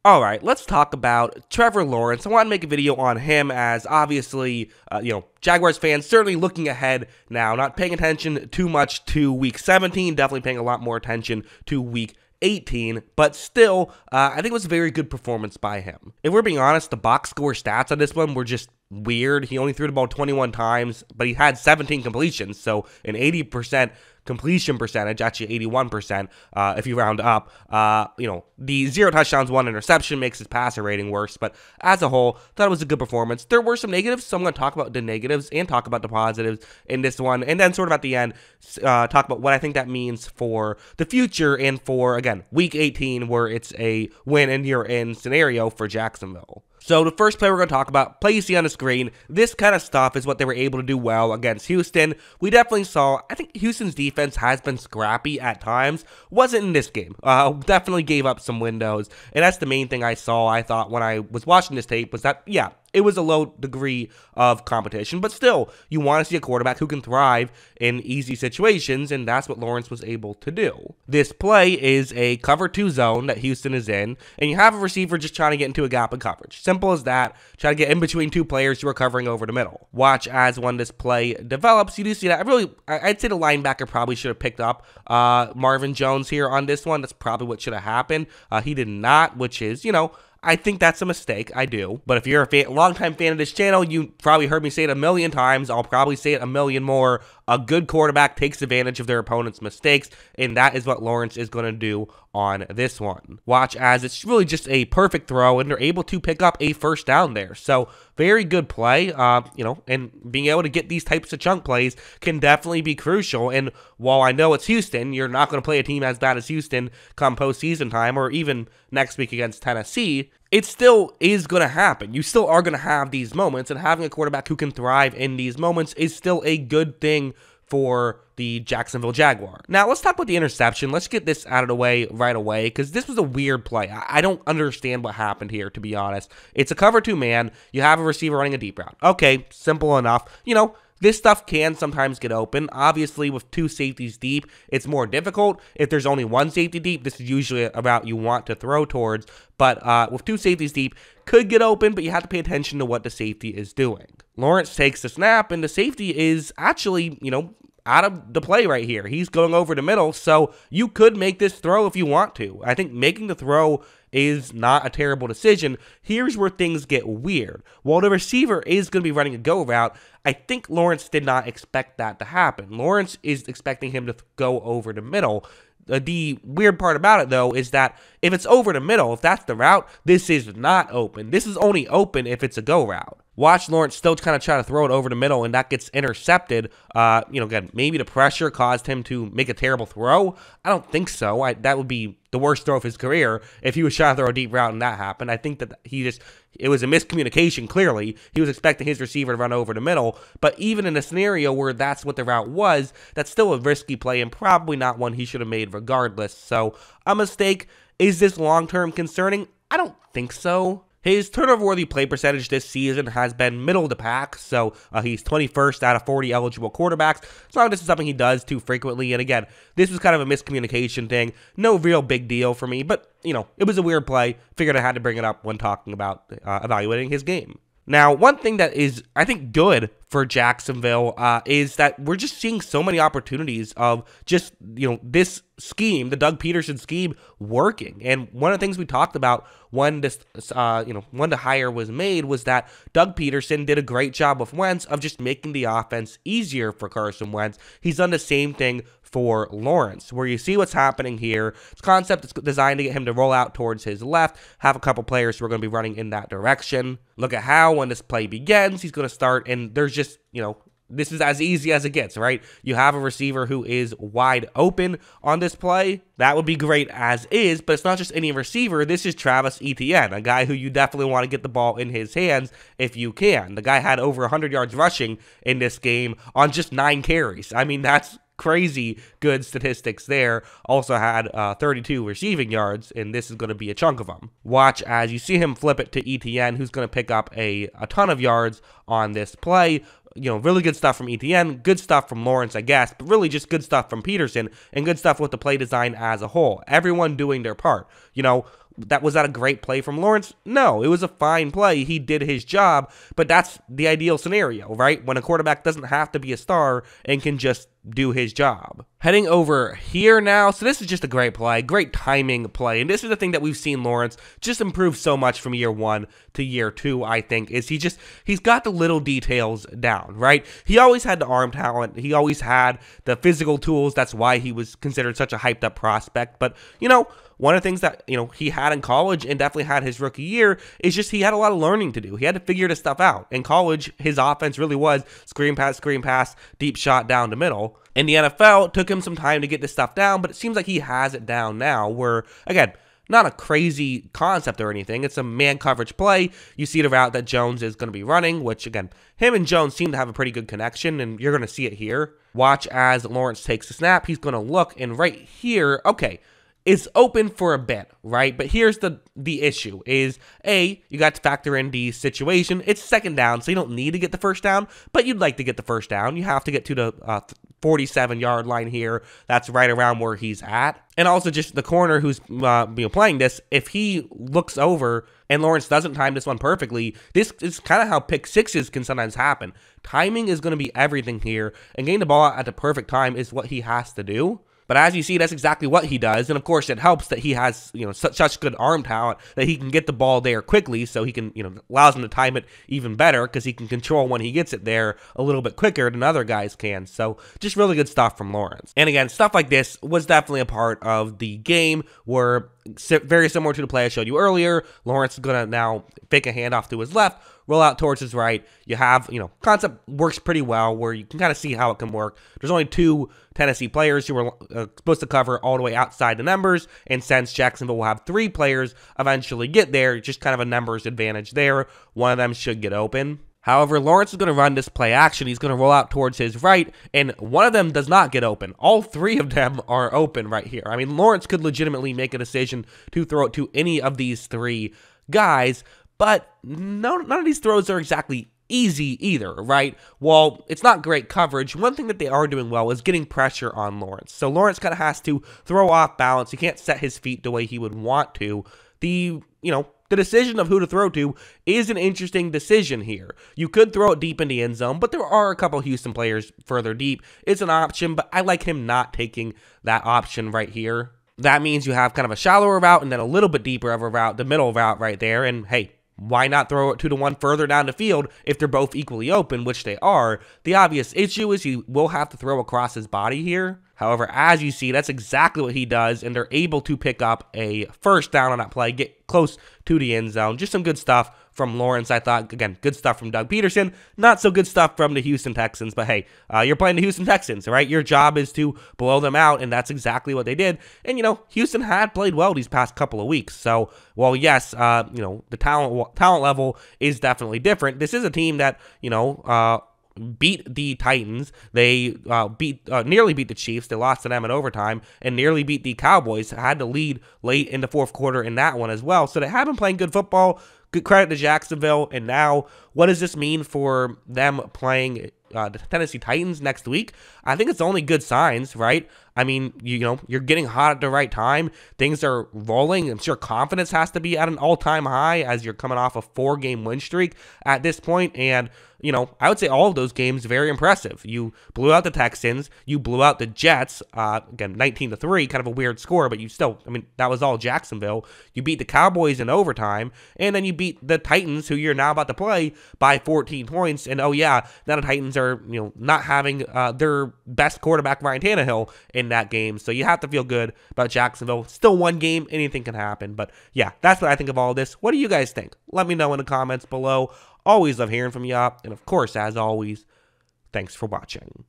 Alright, let's talk about Trevor Lawrence. I want to make a video on him as obviously, Jaguars fans certainly looking ahead now, not paying attention too much to week 17, definitely paying a lot more attention to week 18, but still, I think it was a very good performance by him. If we're being honest, the box score stats on this one were just weird. He only threw the ball 21 times, but he had 17 completions, so an 80% completion percentage, actually 81%, if you round up. The 0 touchdowns, 1 interception makes his passer rating worse, but as a whole, thought it was a good performance. There were some negatives, so I'm going to talk about the negatives and talk about the positives in this one, and then sort of at the end, talk about what I think that means for the future and for, again, week 18, where it's a win and you're in scenario for Jacksonville. So the first play we're going to talk about, play you see on the screen, this kind of stuff is what they were able to do well against Houston. We definitely saw, I think Houston's defense has been scrappy at times. Wasn't in this game. Definitely gave up some windows. And that's the main thing I saw, I thought, when I was watching this tape, was that, yeah, it was a low degree of competition, but still, you want to see a quarterback who can thrive in easy situations, and that's what Lawrence was able to do. This play is a cover 2 zone that Houston is in, and you have a receiver just trying to get into a gap in coverage. Simple as that. Try to get in between two players who are covering over the middle. Watch as when this play develops, you do see that. I'd say the linebacker probably should have picked up Marvin Jones here on this one. That's probably what should have happened. He did not, which is, I think that's a mistake. I do. But if you're a longtime fan of this channel, you probably heard me say it a million times. I'll probably say it a million more. A good quarterback takes advantage of their opponent's mistakes, and that is what Lawrence is going to do on this one. Watch as it's really just a perfect throw, and they're able to pick up a first down there. So very good play, and being able to get these types of chunk plays can definitely be crucial. And while I know it's Houston, you're not going to play a team as bad as Houston come postseason time or even next week against Tennessee. It still is going to happen. You still are going to have these moments, and having a quarterback who can thrive in these moments is still a good thing for the Jacksonville Jaguars. Now, let's talk about the interception. Let's get this out of the way right away, because this was a weird play. I don't understand what happened here, to be honest. It's a cover 2 man. You have a receiver running a deep route. Okay, simple enough. This stuff can sometimes get open. Obviously, with 2 safeties deep, it's more difficult. If there's only 1 safety deep, this is usually a route you want to throw towards. But with 2 safeties deep, could get open, but you have to pay attention to what the safety is doing. Lawrence takes the snap, and the safety is actually, out of the play right here. He's going over the middle, so you could make this throw if you want to. I think making the throw is not a terrible decision. Here's where things get weird. While the receiver is going to be running a go route, I think Lawrence did not expect that to happen. Lawrence is expecting him to go over the middle. The weird part about it, though, is that if it's over the middle, if that's the route, this is not open. This is only open if it's a go route. Watch Lawrence still kind of try to throw it over the middle, and that gets intercepted. Again, maybe the pressure caused him to make a terrible throw. I don't think so. That would be the worst throw of his career if he was trying to throw a deep route and that happened. I think that it was a miscommunication, clearly. He was expecting his receiver to run over the middle, but even in a scenario where that's what the route was, that's still a risky play and probably not one he should have made regardless. So, a mistake. Is this long-term concerning? I don't think so. His turnover-worthy play percentage this season has been middle of the pack, so he's 21st out of 40 eligible quarterbacks. So this is something he does too frequently, and again, this was kind of a miscommunication thing. No real big deal for me, but, it was a weird play. Figured I had to bring it up when talking about evaluating his game. Now, one thing that is, I think, good for Jacksonville is that we're just seeing so many opportunities of just, this scheme, the Doug Peterson scheme, working. And one of the things we talked about when this, when the hire was made was that Doug Peterson did a great job with Wentz of just making the offense easier for Carson Wentz. He's done the same thing for Lawrence, where you see what's happening here. It's a concept that's designed to get him to roll out towards his left, have a couple players who are going to be running in that direction. Look at how when this play begins, he's going to start, and there's just, this is as easy as it gets, right? You have a receiver who is wide open on this play. That would be great as is, but it's not just any receiver. This is Travis Etienne, a guy who you definitely want to get the ball in his hands if you can. The guy had over 100 yards rushing in this game on just 9 carries. I mean, that's crazy good statistics there. Also had 32 receiving yards, and this is going to be a chunk of them. Watch as you see him flip it to Etienne, who's going to pick up a ton of yards on this play. Really good stuff from Etienne, good stuff from Lawrence, I guess, but really just good stuff from Peterson, and good stuff with the play design as a whole. Everyone doing their part. Was that a great play from Lawrence? No, it was a fine play. He did his job, but that's the ideal scenario, right? When a quarterback doesn't have to be a star and can just do his job. Heading over here now, so this is just a great play, great timing play, and this is the thing that we've seen Lawrence just improve so much from year 1 to year 2, I think, is he's got the little details down, right? He always had the arm talent, he always had the physical tools, that's why he was considered such a hyped up prospect, but, one of the things that, he had in college and definitely had his rookie year is just he had a lot of learning to do. He had to figure this stuff out. In college, his offense really was screen pass, deep shot down the middle. In the NFL, it took him some time to get this stuff down, but it seems like he has it down now where, again, not a crazy concept or anything. It's a man coverage play. You see the route that Jones is going to be running, which, again, him and Jones seem to have a pretty good connection, and you're going to see it here. Watch as Lawrence takes the snap. He's going to look, and right here, okay, it's open for a bit, right? But here's the issue is, A, you got to factor in the situation. It's second down, so you don't need to get the first down, but you'd like to get the first down. You have to get to the 47-yard line here. That's right around where he's at. And also just the corner who's playing this, if he looks over and Lawrence doesn't time this one perfectly, this is kind of how pick sixes can sometimes happen. Timing is going to be everything here, and getting the ball out at the perfect time is what he has to do. But as you see, that's exactly what he does. And of course, it helps that he has, such good arm talent that he can get the ball there quickly. So he can, allows him to time it even better because he can control when he gets it there a little bit quicker than other guys can. So just really good stuff from Lawrence. And again, stuff like this was definitely a part of the game where very similar to the play I showed you earlier. Lawrence is going to now fake a handoff to his left, roll out towards his right. You have, concept works pretty well where you can kind of see how it can work. There's only 2 Tennessee players who are supposed to cover all the way outside the numbers, and since Jacksonville will have 3 players eventually get there, just kind of a numbers advantage there. One of them should get open. However, Lawrence is going to run this play action. He's going to roll out towards his right, and one of them does not get open. All 3 of them are open right here. I mean, Lawrence could legitimately make a decision to throw it to any of these 3 guys, but none of these throws are exactly easy either, right? While it's not great coverage, one thing that they are doing well is getting pressure on Lawrence. So Lawrence kind of has to throw off balance. He can't set his feet the way he would want to. The decision of who to throw to is an interesting decision here. You could throw it deep in the end zone, but there are a couple Houston players further deep. It's an option, but I like him not taking that option right here. That means you have kind of a shallower route and then a little bit deeper of a route, the middle route right there, and hey, why not throw it to the one further down the field if they're both equally open, which they are? The obvious issue is he will have to throw across his body here. However, as you see, that's exactly what he does, and they're able to pick up a first down on that play, get close to the end zone. Just some good stuff from Lawrence, I thought. Again, good stuff from Doug Peterson. Not so good stuff from the Houston Texans, but hey, you're playing the Houston Texans, right? Your job is to blow them out, and that's exactly what they did. And, Houston had played well these past couple of weeks. So, well, yes, the talent level is definitely different. This is a team that, beat the Titans. They nearly beat the Chiefs. They lost to them in overtime and nearly beat the Cowboys. Had to lead late in the fourth quarter in that one as well. So they have been playing good football. Good credit to Jacksonville. And now, what does this mean for them playing the Tennessee Titans next week? I think it's only good signs, right? I mean, you're getting hot at the right time. Things are rolling. I'm sure confidence has to be at an all-time high as you're coming off a 4-game win streak at this point. And, I would say all of those games very impressive. You blew out the Texans. You blew out the Jets. Again, 19-3, kind of a weird score, but you still, that was all Jacksonville. You beat the Cowboys in overtime, and then you beat the Titans, who you're now about to play, by 14 points. And, oh, yeah, now the Titans are, not having their best quarterback, Ryan Tannehill, in that game. So you have to feel good about Jacksonville. Still one game, anything can happen. But yeah, that's what I think of all this. What do you guys think? Let me know in the comments below. Always love hearing from you. And of course, as always, thanks for watching.